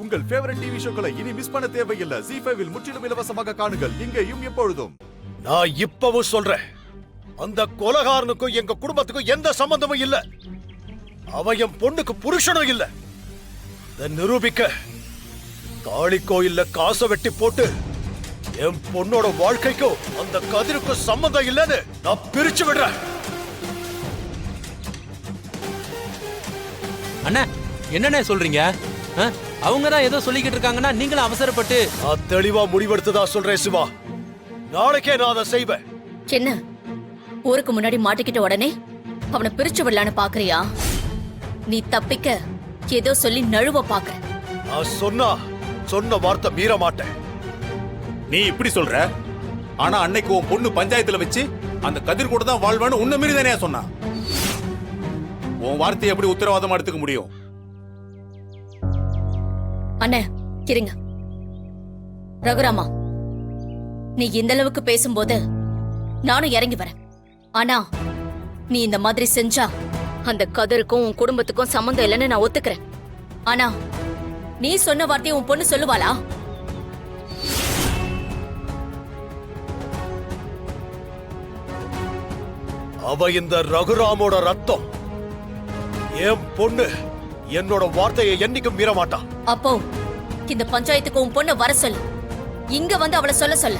உங்கள் favourite TV ஷோக்களை இனி miss பண்ண தேவையில்லை. ZEE5 இல் முற்றிலும் இலவசமாக காணுங்கள். இங்கேயும் எப்பொழுதும். நான் இப்பவும் சொல்றேன், அந்த கொலகாரனுக்கும் எங்க குடும்பத்துக்கும் எந்த சம்பந்தமும் இல்ல. அவன் என் பொண்ணுக்கு புருஷனும் இல்ல. இதை நிரூபிக்க காளி கோயில்ல காசை வெட்டி போட்டு என் பொண்ணோட வாழ்க்கைக்கும் அந்த கதிருக்கும் சம்பந்தம் இல்லன்னு நான் பிரிச்சு விடுறேன். அண்ணா என்னண்ணே சொல்றீங்க? அவங்க தான் ஏதோ சொல்லிக்கிட்டு இருக்காங்கன்னா நீங்களும் அவசரப்பட்டு. நான் தெளிவா முடிவெடுத்ததா சொல்றேன் சிவா. நாளைக்கே நான் அதை செய்வேன். என்ன ஊருக்கு முன்னாடி மாட்டிக்கிட்ட உடனே அவனை பிரிச்சு விடலான்னு பாக்குறியா? நீ தப்பிக்க ஏதோ சொல்லி நழுவ பாக்குற. நான் சொன்ன வார்த்தை மீற மாட்டேன். நீ இப்படி சொல்ற, ஆனா அன்னைக்கு உன் பொண்ணு பஞ்சாயத்துல வச்சு அந்த கதிர் கூட தான் வாழ்வான்னு உன்ன மீறி தானே சொன்னா. உன் வார்த்தையை எப்படி உத்தரவாதமா எடுத்துக்க முடியும்? அண்ணே இருங்க. ரகுராமா, நீ இந்த அளவுக்கு பேசும்போது நானும் இறங்கி வரேன். ஆனா நீ இந்த மாதிரி செஞ்சா அந்த கதிருக்கும் உன் குடும்பத்துக்கும் சம்மந்தம் இல்லைன்னு நான் ஒத்துக்கிறேன். ஆனா நீ சொன்ன வார்த்தையை உன் பொண்ணு சொல்லுவாளா? அவ இந்த ரகுராமோட ரத்தம். என் பொண்ணு என்னோட வார்த்தையை என்னைக்கும் மீற மாட்டான். அப்போ இந்த பஞ்சாயத்துக்கு உன் பொண்ண வர சொல்லு. இங்க வந்து அவளை சொல்ல.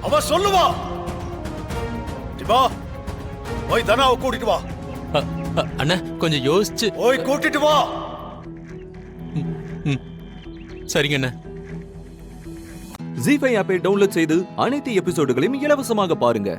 அவ சொல்லுவா. வா, போய் தனாவை கூட்டிட்டு வா. அண்ணா கொஞ்சம் யோசிச்சு போய் கூட்டிட்டு வா. சரிங்க அண்ணா. ZEE5 ஆப்பை டவுன்லோட் செய்து அனைத்து எபிசோடுகளையும் இலவசமாக பாருங்க.